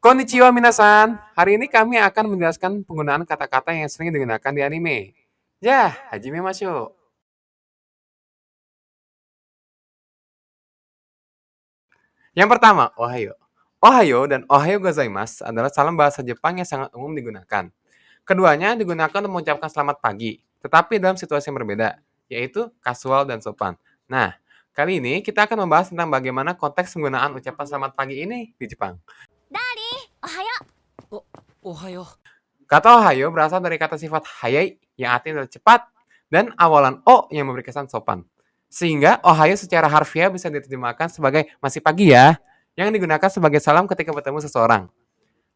Konnichiwa minasan. Hari ini kami akan menjelaskan penggunaan kata-kata yang sering digunakan di anime. Ya, hajime masyo. Yang pertama, ohayo. Ohayo dan ohayo gozaimasu adalah salam bahasa Jepang yang sangat umum digunakan. Keduanya digunakan untuk mengucapkan selamat pagi, tetapi dalam situasi yang berbeda, yaitu kasual dan sopan. Nah, kali ini kita akan membahas tentang bagaimana konteks penggunaan ucapan selamat pagi ini di Jepang. おはよおはよ Kata ohayo berasal dari kata sifat hayai yang artinya adalah cepat dan awalan o yang memberi kesan sopan. Sehingga ohayo secara harfiah bisa diterjemahkan sebagai masih pagi ya, yang digunakan sebagai salam ketika bertemu seseorang.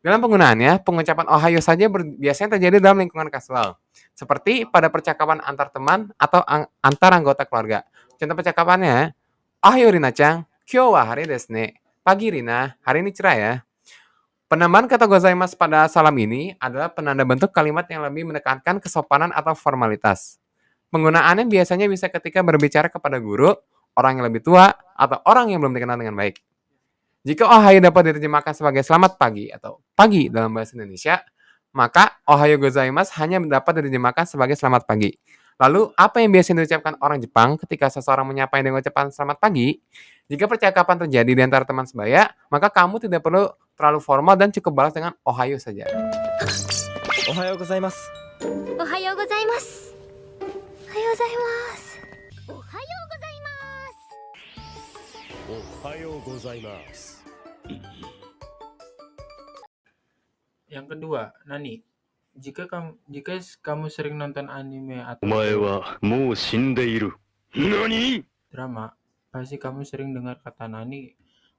Dalam penggunaannya, pengucapan ohayo saja biasanya terjadi dalam lingkungan kasual, seperti pada percakapan antar teman atau antar anggota keluarga. Contoh percakapannya, ohayo Rina-chan, kyou wa hare desu ne. Pagi Rina, hari ini cerah ya. Penambahan kata gozaimasu pada salam ini adalah penanda bentuk kalimat yang lebih menekankan kesopanan atau formalitas. Penggunaannya biasanya bisa ketika berbicara kepada guru, orang yang lebih tua, atau orang yang belum dikenal dengan baik. Jika ohayo dapat diterjemahkan sebagai selamat pagi atau pagi dalam bahasa Indonesia, maka ohayo gozaimasu hanya dapat diterjemahkan sebagai selamat pagi. Lalu, apa yang biasanya diucapkan orang Jepang ketika seseorang menyapa dengan ucapan selamat pagi? Jika percakapan terjadi di antara teman sebaya, maka kamu tidak perlu terlalu formal dan cukup balas dengan ohayo saja. おはようございます。うおはようございますおはようございますおはようおはようございます。 Yang kedua, Nani. Jika kamu sering nonton anime お atau 前はもう死んでいる。何？ drama, pasti kamu sering dengar kata Nani.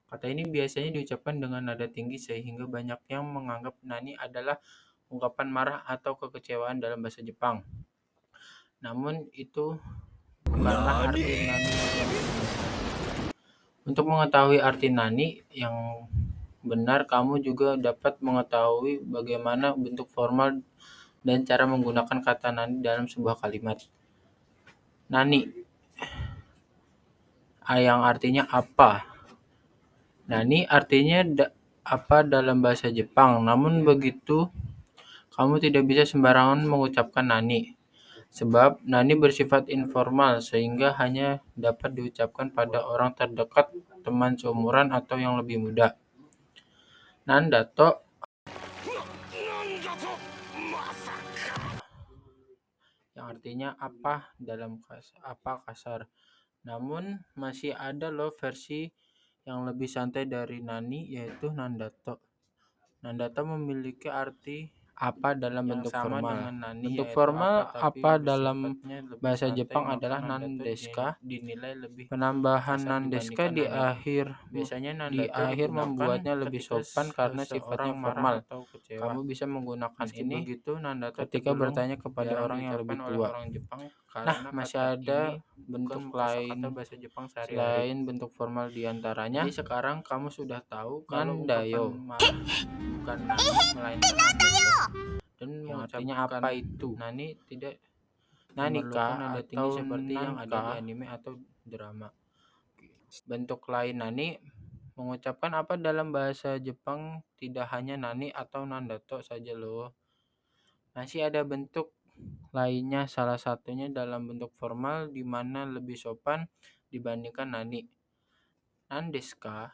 Kata ini biasanya diucapkan dengan nada tinggi sehingga banyak yang menganggap Nani adalah ungkapan marah atau kekecewaan dalam bahasa Jepang. Namun itu bukanlah arti Nani yang sebenarnya. Untuk mengetahui arti Nani yang benar, kamu juga dapat mengetahui bagaimana bentuk formal dan cara menggunakan kata Nani dalam sebuah kalimat. Nani yang artinya apa. Nani artinya apa dalam bahasa Jepang. Namun begitu, kamu tidak bisa sembarangan mengucapkan Nani. Sebab Nani bersifat informal sehingga hanya dapat diucapkan pada orang terdekat, teman seumuran atau yang lebih muda. Nandato yang artinya apa dalam apa kasar. Namun masih ada loh versi yang lebih santai dari Nani, yaitu Nandato. Nandato memiliki arti apa dalam bentuk formal. Bentuk formal apa dalam bahasa Jepang adalah nandeska. Dinilai lebih penambahan nandeska di akhir membuatnya lebih sopan karena sifatnya formal. Kamu bisa menggunakan ini ketika bertanya kepada orang yang lebih tua. Nah, masih ada bentuk lain selain bentuk formal diantaranya. Jadi sekarang kamu sudah tahu kalau nandayo bukan Nani melainkan nandayo. Dan artinya apa itu? Nani tidak Nanika nada tinggi seperti yang ada di anime atau drama. Bentuk lain Nani mengucapkan apa dalam bahasa Jepang tidak hanya Nani atau Nandato saja loh. Masih ada bentuk lainnya, salah satunya dalam bentuk formal di mana lebih sopan dibandingkan Nani. Nandeska.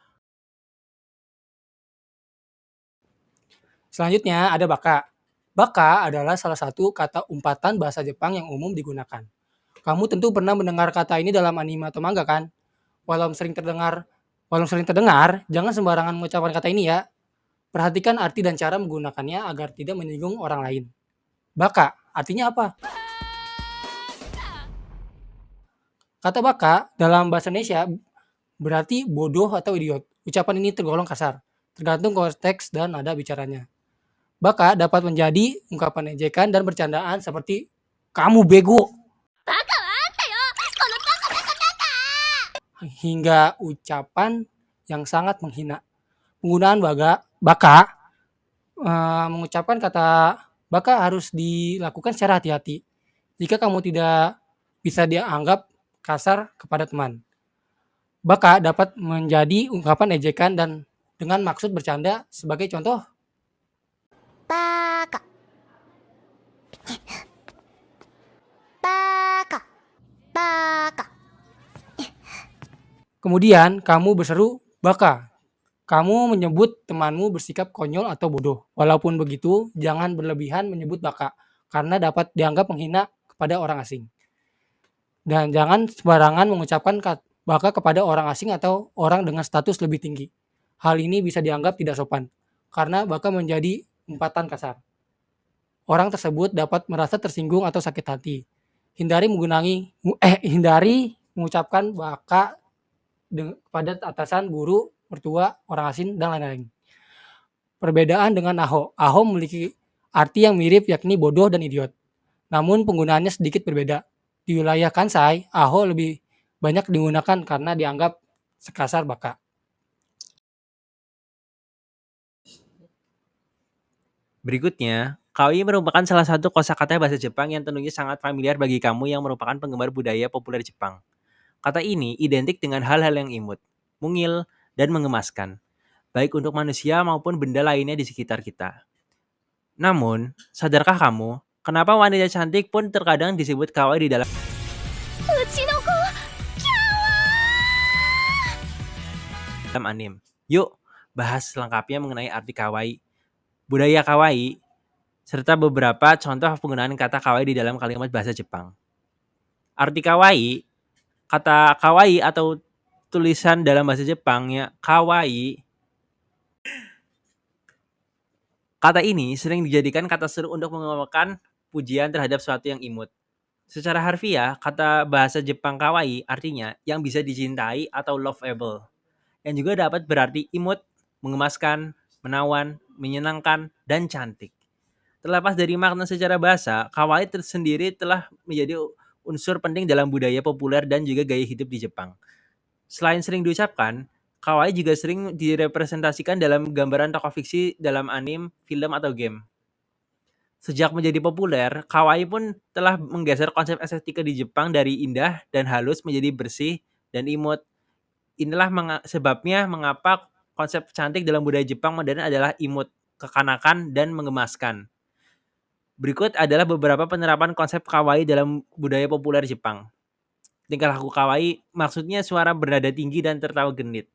Selanjutnya ada baka. Baka adalah salah satu kata umpatan bahasa Jepang yang umum digunakan. Kamu tentu pernah mendengar kata ini dalam anime atau manga kan? Walau sering terdengar, jangan sembarangan mengucapkan kata ini ya. Perhatikan arti dan cara menggunakannya agar tidak menyinggung orang lain. Baka, artinya apa? Kata baka dalam bahasa Indonesia berarti bodoh atau idiot. Ucapan ini tergolong kasar, tergantung konteks dan nada bicaranya. Baka dapat menjadi ungkapan ejekan dan bercandaan seperti kamu bego. Hingga ucapan yang sangat menghina. Penggunaan baka mengucapkan kata baka harus dilakukan secara hati-hati. Jika kamu tidak bisa dianggap kasar kepada teman. Baka dapat menjadi ungkapan ejekan dan dengan maksud bercanda. Sebagai contoh, バーカバーカバーカ kemudian kamu berseru baka. Kamu menyebut temanmu bersikap konyol atau bodoh. Walaupun begitu, jangan berlebihan menyebut baka, karena dapat dianggap menghina kepada orang asing. Dan jangan sembarangan mengucapkan baka kepada orang asing atau orang dengan status lebih tinggi. Hal ini bisa dianggap tidak sopan, karena baka menjadi umpatan kasar. Orang tersebut dapat merasa tersinggung atau sakit hati. Hindari mengucapkan baka kepada atasan, guru, mertua, orang asing, dan lain-lain. Perbedaan dengan aho. Aho memiliki arti yang mirip, yakni bodoh dan idiot. Namun penggunaannya sedikit berbeda. Di wilayah Kansai, aho lebih banyak digunakan karena dianggap sekasar baka. Berikutnya, kawaii merupakan salah satu kosakata bahasa Jepang yang tentunya sangat familiar bagi kamu yang merupakan penggemar budaya populer Jepang. Kata ini identik dengan hal-hal yang imut, mungil, dan mengemaskan, baik untuk manusia maupun benda lainnya di sekitar kita. Namun, sadarkah kamu, kenapa wanita cantik pun terkadang disebut kawaii di dalam うちの子 anime? Yuk, bahas selengkapnya mengenai arti kawaii, budaya kawaii, serta beberapa contoh penggunaan kata kawaii di dalam kalimat bahasa Jepang. Arti kawaii, kata kawaii atau tulisan dalam bahasa Jepangnya kawaii. Kata ini sering dijadikan kata seru untuk mengungkapkan pujian terhadap sesuatu yang imut. Secara harfiah, kata bahasa Jepang kawaii artinya yang bisa dicintai atau lovable, yang juga dapat berarti imut, mengemaskan, menawan, menyenangkan, dan cantik. Terlepas dari makna secara bahasa, kawaii tersendiri telah menjadi unsur penting dalam budaya populer dan juga gaya hidup di Jepang. Selain sering diucapkan, kawaii juga sering direpresentasikan dalam gambaran tokoh fiksi dalam anime, film, atau game. Sejak menjadi populer, kawaii pun telah menggeser konsep estetika di Jepang dari indah dan halus menjadi bersih dan imut. Inilah sebabnya mengapa konsep cantik dalam budaya Jepang modern adalah imut, kekanakan, dan mengemaskan. Berikut adalah beberapa penerapan konsep kawaii dalam budaya populer Jepang. Tingkah laku kawaii maksudnya suara bernada tinggi dan tertawa genit.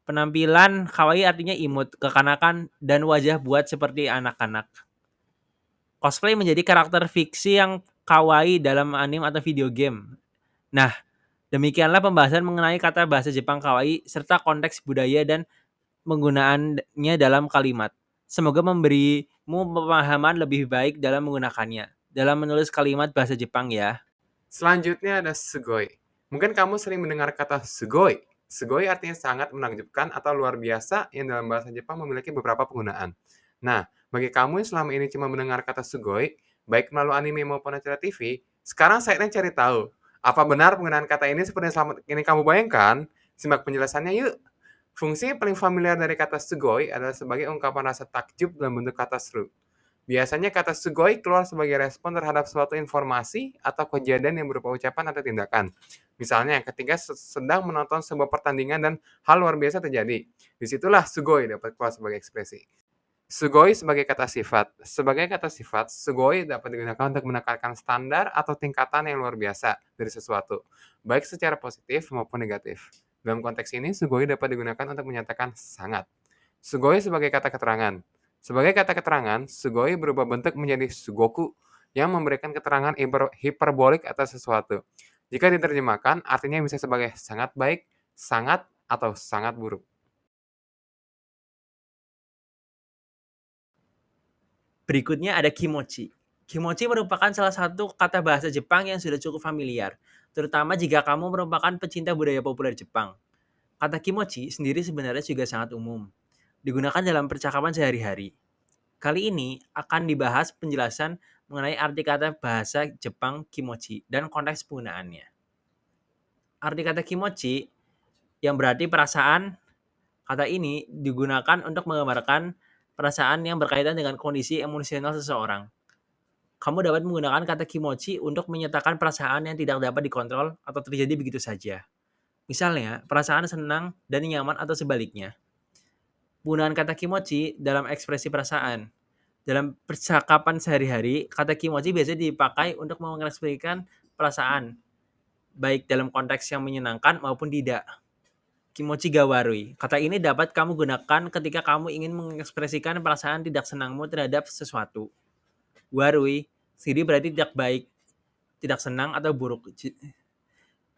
Penampilan kawaii artinya imut, kekanakan, dan wajah buat seperti anak-anak. Cosplay menjadi karakter fiksi yang kawaii dalam anime atau video game. Nah, demikianlah pembahasan mengenai kata bahasa Jepang kawaii serta konteks budaya dan penggunaannya dalam kalimat. Semoga memberimu pemahaman lebih baik dalam menggunakannya, dalam menulis kalimat bahasa Jepang ya. Selanjutnya ada sugoi. Mungkin kamu sering mendengar kata sugoi. Sugoi artinya sangat menakjubkan atau luar biasa yang dalam bahasa Jepang memiliki beberapa penggunaan. Nah, bagi kamu yang selama ini cuma mendengar kata sugoi, baik melalui anime maupun acara TV, sekarang saatnya cari tahu. Apa benar penggunaan kata ini seperti yang selama ini kamu bayangkan? Simak penjelasannya yuk. Fungsi yang paling familiar dari kata sugoi adalah sebagai ungkapan rasa takjub dalam bentuk kata seru. Biasanya kata sugoi keluar sebagai respon terhadap suatu informasi atau kejadian yang berupa ucapan atau tindakan. Misalnya ketika sedang menonton sebuah pertandingan dan hal luar biasa terjadi. Disitulah sugoi dapat keluar sebagai ekspresi. Sugoi sebagai kata sifat. Sebagai kata sifat, sugoi dapat digunakan untuk menekankan standar atau tingkatan yang luar biasa dari sesuatu, baik secara positif maupun negatif. Dalam konteks ini, sugoi dapat digunakan untuk menyatakan sangat. Sugoi sebagai kata keterangan. Sebagai kata keterangan, sugoi berubah bentuk menjadi sugoku yang memberikan keterangan hiperbolik atas sesuatu. Jika diterjemahkan, artinya bisa sebagai sangat baik, sangat, atau sangat buruk. Berikutnya ada kimochi. Kimochi merupakan salah satu kata bahasa Jepang yang sudah cukup familiar, terutama jika kamu merupakan pecinta budaya populer Jepang. Kata kimochi sendiri sebenarnya juga sangat umum, digunakan dalam percakapan sehari-hari. Kali ini akan dibahas penjelasan mengenai arti kata bahasa Jepang kimochi dan konteks penggunaannya. Arti kata kimochi yang berarti perasaan, kata ini digunakan untuk menggambarkan perasaan yang berkaitan dengan kondisi emosional seseorang. Kamu dapat menggunakan kata kimochi untuk menyatakan perasaan yang tidak dapat dikontrol atau terjadi begitu saja. Misalnya, perasaan senang dan nyaman atau sebaliknya. Penggunaan kata kimochi dalam ekspresi perasaan. Dalam percakapan sehari-hari, kata kimochi biasanya dipakai untuk mengekspresikan perasaan, baik dalam konteks yang menyenangkan maupun tidak. Kimochi ga warui. Kata ini dapat kamu gunakan ketika kamu ingin mengekspresikan perasaan tidak senangmu terhadap sesuatu. Warui sendiri berarti tidak baik, tidak senang atau buruk.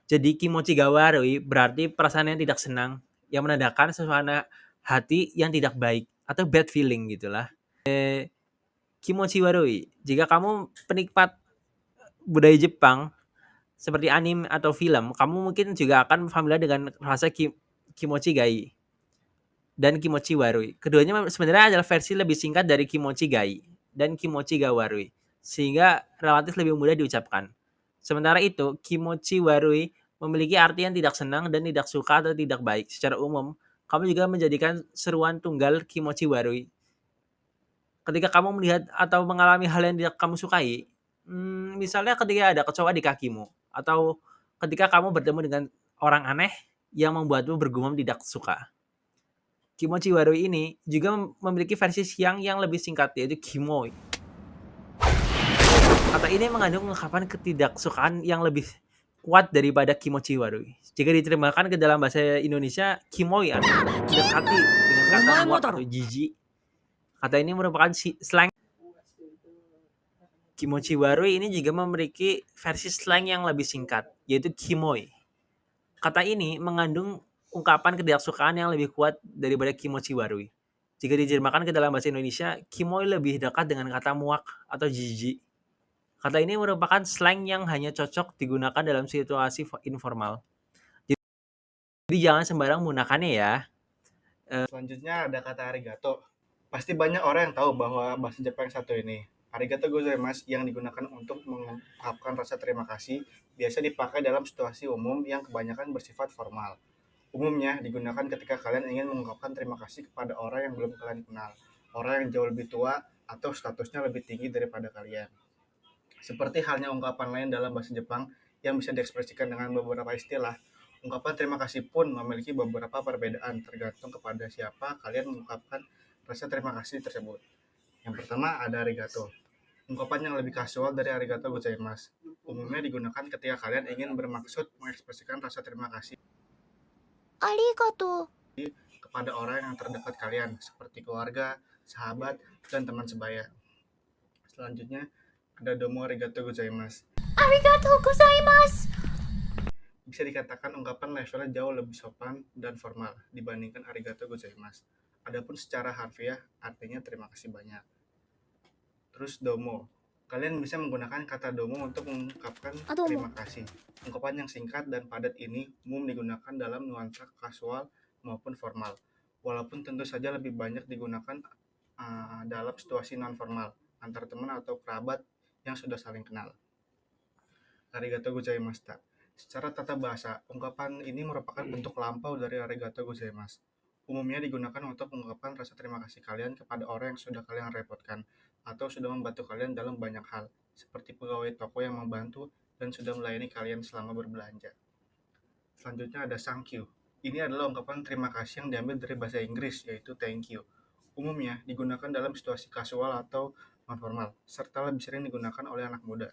Jadi kimochi ga warui berarti perasaan yang tidak senang, yang menandakan suasana hati yang tidak baik atau bad feeling gitulah. Kimochi warui. Jika kamu penikmat budaya Jepang seperti anime atau film, kamu mungkin juga akan familiar dengan rasa kimochi gai dan kimochi warui. Keduanya sebenarnya adalah versi lebih singkat dari kimochi gai dan kimochi ga warui, sehingga relatif lebih mudah diucapkan. Sementara itu, kimochi warui memiliki arti yang tidak senang dan tidak suka atau tidak baik. Secara umum, kamu juga menjadikan seruan tunggal kimochi warui ketika kamu melihat atau mengalami hal yang tidak kamu sukai. Misalnya ketika ada kecoa di kakimu, atau ketika kamu bertemu dengan orang aneh yang membuatmu bergumam tidak suka. Kimochi warui ini juga memiliki versi siang yang lebih singkat, yaitu kimoi. Kata ini mengandung ungkapan ketidaksukaan yang lebih kuat daripada kimochi warui. Jika diterjemahkan ke dalam bahasa Indonesia, kimoi artinya mendekati dengan kata muak atau jijik. Kata ini merupakan slang. Kimochi warui ini juga memiliki versi slang yang lebih singkat, yaitu kimoi. Kata ini mengandung ungkapan ketidaksukaan yang lebih kuat daripada kimochi warui. Jika diterjemahkan ke dalam bahasa Indonesia, kimoi lebih dekat dengan kata muak atau jijik. Kata ini merupakan slang yang hanya cocok digunakan dalam situasi informal. Jadi jangan sembarang menggunakannya ya. Selanjutnya ada kata arigato. Pasti banyak orang yang tahu bahwa bahasa Jepang yang satu ini, arigato gozaimasu, yang digunakan untuk mengungkapkan rasa terima kasih, biasa dipakai dalam situasi umum yang kebanyakan bersifat formal. Umumnya digunakan ketika kalian ingin mengungkapkan terima kasih kepada orang yang belum kalian kenal, orang yang jauh lebih tua atau statusnya lebih tinggi daripada kalian. Seperti halnya ungkapan lain dalam bahasa Jepang yang bisa diekspresikan dengan beberapa istilah, ungkapan terima kasih pun memiliki beberapa perbedaan tergantung kepada siapa kalian mengungkapkan rasa terima kasih tersebut. Yang pertama ada arigato. Ungkapan yang lebih kasual dari arigato gozaimasu. Umumnya digunakan ketika kalian ingin bermaksud mengekspresikan rasa terima kasih Arigato. kepada orang yang terdekat kalian, seperti keluarga, sahabat, dan teman sebaya. Selanjutnya ada domo arigato gozaimasu. Arigatou gozaimasu. Bisa dikatakan ungkapan levelnya jauh lebih sopan dan formal dibandingkan arigato gozaimasu. Adapun secara harfiah artinya terima kasih banyak. Terus domo. Kalian bisa menggunakan kata domo untuk mengungkapkan terima kasih. Ungkapan yang singkat dan padat ini umum digunakan dalam nuansa kasual maupun formal. Walaupun tentu saja lebih banyak digunakan dalam situasi non formal antar teman atau kerabat yang sudah saling kenal. Arigatou gozaimasu. Secara tata bahasa, ungkapan ini merupakan bentuk lampau dari arigatou gozaimasu. Umumnya digunakan untuk mengungkapkan rasa terima kasih kalian kepada orang yang sudah kalian repotkan atau sudah membantu kalian dalam banyak hal, seperti pegawai toko yang membantu dan sudah melayani kalian selama berbelanja. Selanjutnya ada thank you. Ini adalah ungkapan terima kasih yang diambil dari bahasa Inggris, yaitu thank you. Umumnya digunakan dalam situasi kasual atau non-formal, serta lebih sering digunakan oleh anak muda,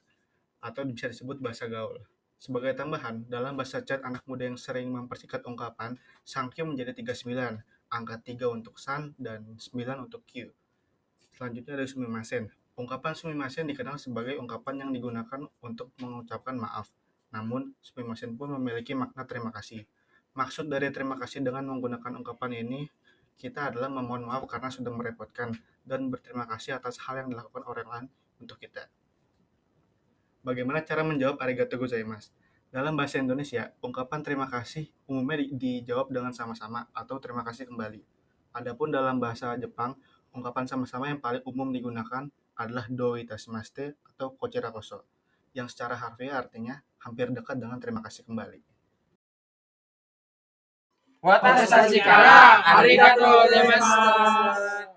atau bisa disebut bahasa gaul. Sebagai tambahan, dalam bahasa chat anak muda yang sering mempersingkat ungkapan, thank you menjadi 39, angka 3 untuk san dan 9 untuk q. Selanjutnya ada sumimasen. Ungkapan sumimasen dikenal sebagai ungkapan yang digunakan untuk mengucapkan maaf. Namun, sumimasen pun memiliki makna terima kasih. Maksud dari terima kasih dengan menggunakan ungkapan ini, kita adalah memohon maaf karena sudah merepotkan dan berterima kasih atas hal yang dilakukan orang lain untuk kita. Bagaimana cara menjawab arigatou gozaimasu? Dalam bahasa Indonesia, ungkapan terima kasih umumnya dijawab dengan sama-sama atau terima kasih kembali. Adapun dalam bahasa Jepang, ungkapan sama-sama yang paling umum digunakan adalah do itashimashite atau kochirakoso, yang secara harfiah artinya hampir dekat dengan terima kasih kembali. Watashiからありがとうございました。